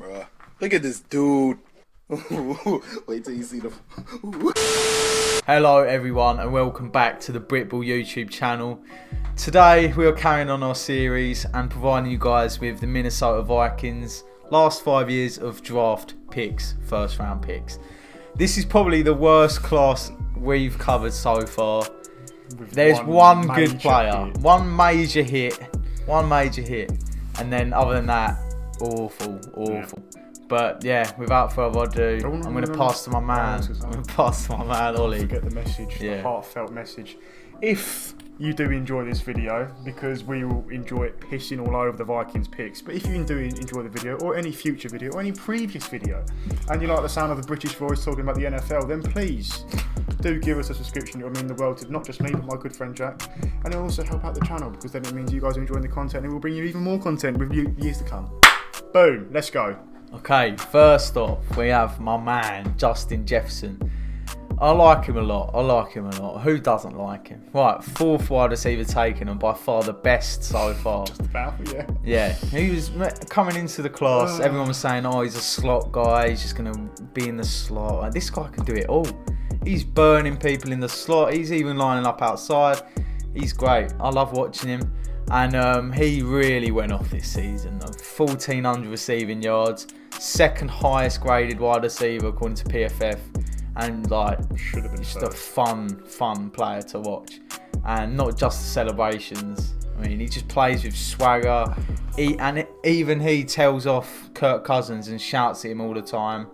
Bruh. Look at this dude. Wait till you see the... Hello everyone and welcome back to the Britball YouTube channel. Today we are carrying on our series and providing you guys with the Minnesota Vikings last 5 years of draft picks, first round picks. This is probably the worst class we've covered so far. There's one good player, one major hit, and then other than that, awful. Yeah. But yeah, without further ado, I'm going to pass to my man. Ollie. Forget the message, the heartfelt message. If you do enjoy this video, because we will enjoy it pissing all over the Vikings picks, but if you do enjoy the video, or any future video, or any previous video, and you like the sound of the British voice talking about the NFL, then please do give us a subscription. It will mean the world to not just me, but my good friend Jack. And it'll also help out the channel, because then it means you guys are enjoying the content, and we'll bring you even more content with years to come. Boom, let's go. Okay, first off, we have my man, Justin Jefferson. I like him a lot. Who doesn't like him? Right, fourth wide receiver taken and by far the best so far. Just about, yeah. Yeah, he was coming into the class. Everyone was saying, oh, he's a slot guy. He's just going to be in the slot. Like, this guy can do it all. He's burning people in the slot. He's even lining up outside. He's great. I love watching him. And he really went off this season. 1,400 receiving yards. Second highest graded wide receiver according to PFF. And like, should have been just first. A fun player to watch. And not just the celebrations. I mean, he just plays with swagger. Even he tells off Kirk Cousins and shouts at him all the time.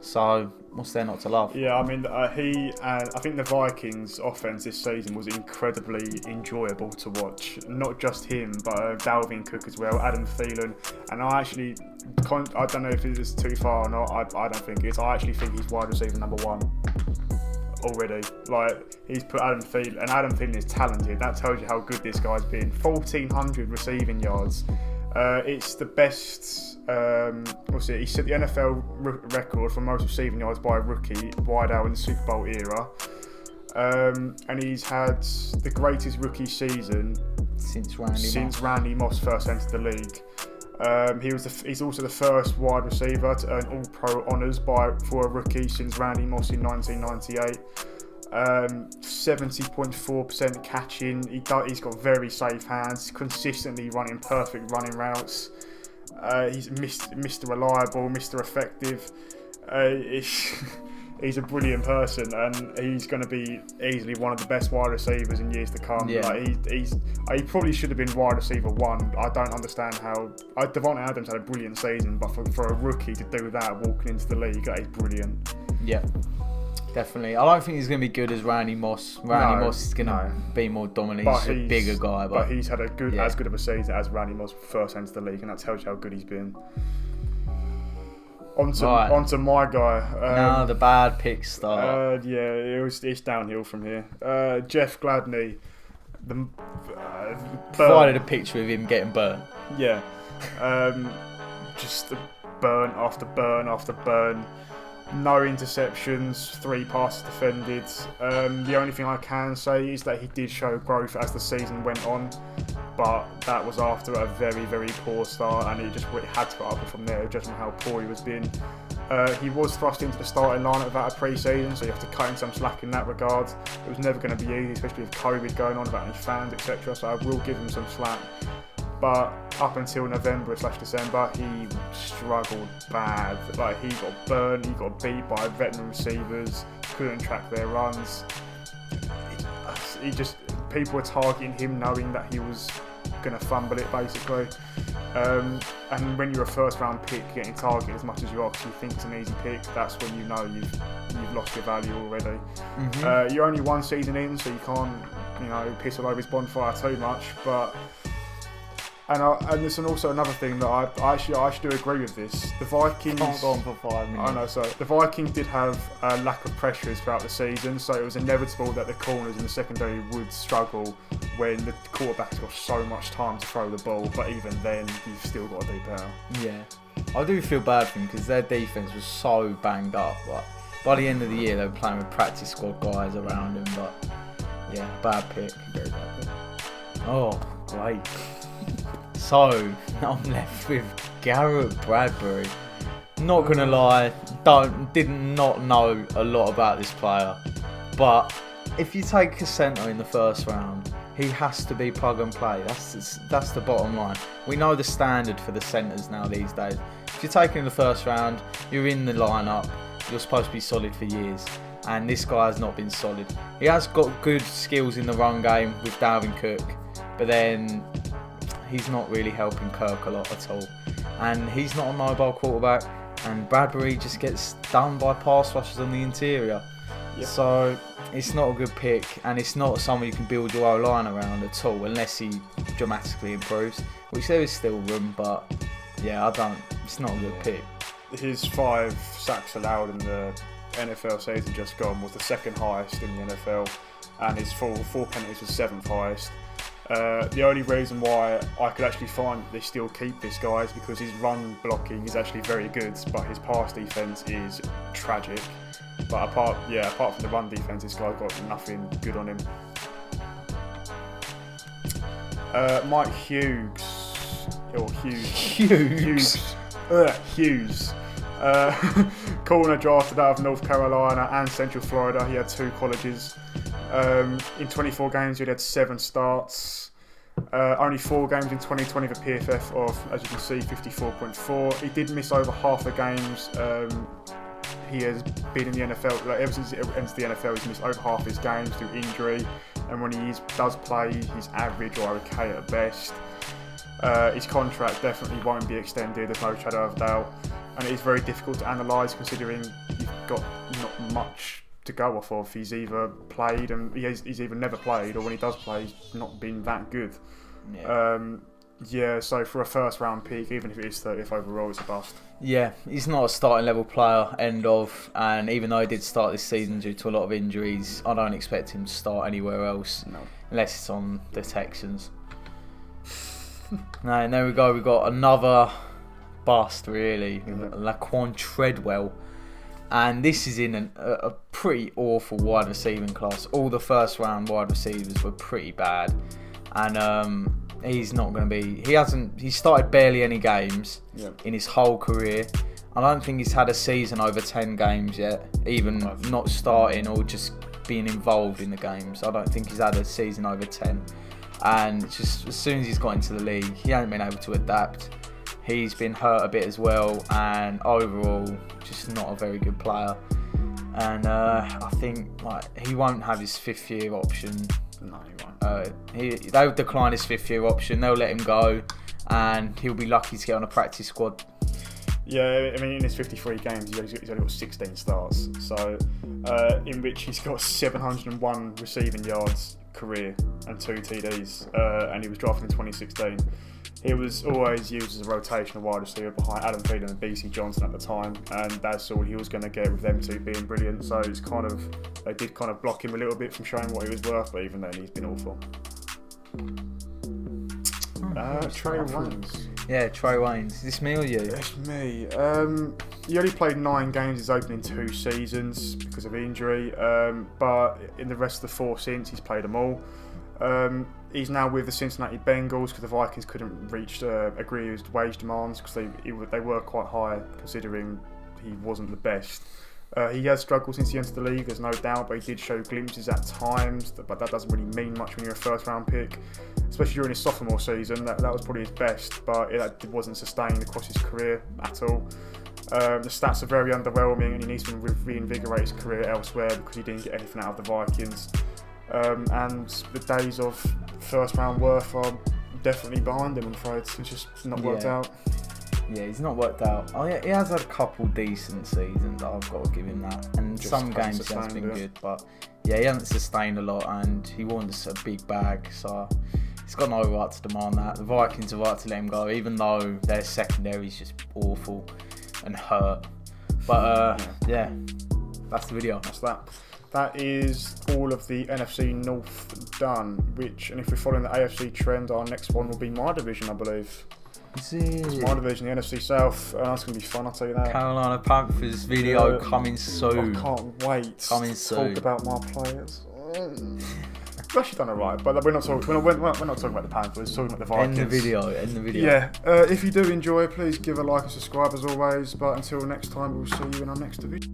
So what's there not to love? Yeah, I mean, I think the Vikings' offense this season was incredibly enjoyable to watch. Not just him, but Dalvin Cook as well, Adam Thielen. And I don't know if it is too far or not. I don't think it is. I actually think he's wide receiver number one already. Like, he's put Adam Thielen, and Adam Thielen is talented. That tells you how good this guy's been. 1,400 receiving yards. It's the best. He set the NFL record for most receiving yards by a rookie wideout in the Superbowl era, and he's had the greatest rookie season since Randy Moss first entered the league. He's also the first wide receiver to earn All-Pro honours for a rookie since Randy Moss in 1998. 70.4% catching. He's got very safe hands, consistently running perfect running routes. He's Mr. Reliable, Mr. Effective. He's a brilliant person, and he's going to be easily one of the best wide receivers in years to come. Yeah. Like, he probably should have been wide receiver one. I don't understand how. Devontae Adams had a brilliant season, but for a rookie to do that walking into the league, that is brilliant. Yeah. Definitely. I don't think he's going to be good as Randy Moss. Moss is going to be more dominant. He's a bigger guy. But he's had as good of a season as Randy Moss first entered the league, and that tells you how good he's been. On to my guy. Now the bad pick start. It's downhill from here. Jeff Gladney. Provided a picture of him getting burnt. Yeah. Just burn after burn after burn. No interceptions, 3 passes defended. The only thing I can say is that he did show growth as the season went on, but that was after a very, very poor start, and it had to go up from there, just on how poor he was being. He was thrust into the starting lineup without a pre-season, so you have to cut him some slack in that regard. It was never going to be easy, especially with COVID going on, without any fans, etc. So I will give him some slack. But up until November/December, he struggled bad. Like, he got burned, he got beat by veteran receivers, couldn't track their runs. People were targeting him knowing that he was going to fumble it, basically. And when you're a first round pick, getting targeted as much as you obviously think it's an easy pick, that's when you know you've lost your value already. Mm-hmm. You're only one season in, so you can't, piss all over his bonfire too much, but... And there's also another thing that I actually do agree with this. The Vikings can't go on for 5 minutes. I know, so the Vikings did have a lack of pressures throughout the season, so it was inevitable that the corners in the secondary would struggle when the quarterback's got so much time to throw the ball. But even then, you've still got to do better. Yeah, I do feel bad for them because their defense was so banged up. Like, by the end of the year, they were playing with practice squad guys around them. But yeah, bad pick. Very bad pick. Oh, great. So, I'm left with Garrett Bradbury. Not gonna lie, did not know a lot about this player, but if you take a centre in the first round, he has to be plug and play. That's the bottom line. We know the standard for the centres now these days. If you're taking in the first round, you're in the lineup. You're supposed to be solid for years, and this guy has not been solid. He has got good skills in the run game with Dalvin Cook, but then he's not really helping Kirk a lot at all. And he's not a mobile quarterback, and Bradbury just gets done by pass rushers on the interior. Yep. So it's not a good pick, and it's not someone you can build your O-line around at all unless he dramatically improves, which there is still room, but yeah, it's not a good pick. His 5 sacks allowed in the NFL season just gone was the second highest in the NFL, and his four penalties was 7th highest. The only reason why I could actually find they still keep this guy is because his run blocking is actually very good, but his pass defense is tragic. But apart from the run defense, this guy's got nothing good on him. Mike Hughes. Hughes. Corner drafted out of North Carolina and Central Florida. He had 2 colleges. In 24 games, he had 7 starts. Only 4 games in 2020 for PFF of, as you can see, 54.4. He did miss over half the games. He has been in the NFL, ever since he entered the NFL, he's missed over half his games through injury. And when he does play, he's average or okay at best. His contract definitely won't be extended, there's no shadow of doubt. And it is very difficult to analyse considering you've got not much to go off of. He's either played and he's either never played, or when he does play, he's not been that good. So for a first round pick, even if it is 30th overall, it's a bust. Yeah, he's not a starting level player, and even though he did start this season due to a lot of injuries, I don't expect him to start anywhere else, unless it's on the Texans. No, and there we go, we've got another bust really, Laquan Treadwell. And this is in a pretty awful wide receiving class. All the first round wide receivers were pretty bad. And he's not going to be... He started barely any games in his whole career. I don't think he's had a season over 10 games yet, even not starting or just being involved in the games. I don't think he's had a season over 10. And just as soon as he's got into the league, he hasn't been able to adapt. He's been hurt a bit as well, and overall, just not a very good player. And I think he won't have his 5th year option. No, he won't. They'll decline his 5th year option. They'll let him go, and he'll be lucky to get on a practice squad. Yeah, I mean, in his 53 games, he's only got 16 starts. So, in which he's got 701 receiving yards career and 2 TDs, and he was drafted in 2016. He was always used as a rotational wide receiver behind Adam Thielen and BC Johnson at the time, and that's all he was going to get with them 2 being brilliant. So it's they did kind of block him a little bit from showing what he was worth, but even then he's been awful. Trey Waynes. Yeah, Trey Waynes. Is this me or you? It's me. He only played 9 games his opening 2 seasons because of injury, but in the rest of the 4 since, he's played them all. He's now with the Cincinnati Bengals because the Vikings couldn't agree with his wage demands because they were quite high considering he wasn't the best. He has struggled since he entered the league, there's no doubt, but he did show glimpses at times, but that doesn't really mean much when you're a first round pick, especially during his sophomore season. That was probably his best, but it wasn't sustained across his career at all. The stats are very underwhelming, and he needs to reinvigorate his career elsewhere because he didn't get anything out of the Vikings. And the days of first round worth are definitely behind him, I'm afraid. It's just not worked out. Yeah, he's not worked out. He has had a couple decent seasons, I've got to give him that. And just some games he has been good, but yeah, he hasn't sustained a lot, and he wants a big bag, so he's got no right to demand that. The Vikings have right to let him go, even though their secondary is just awful and hurt. But yeah, that's the video. That's that. That is all of the NFC North done, and if we're following the AFC trend, our next one will be my division, I believe. It's my division, the NFC South. That's going to be fun, I'll tell you that. Carolina Panthers video coming soon. I can't wait to talk about my players. we've actually done alright, but we're not talking about the Panthers, we're talking about the Vikings. End the video. Yeah, if you do enjoy, please give a like and subscribe as always, but until next time, we'll see you in our next video.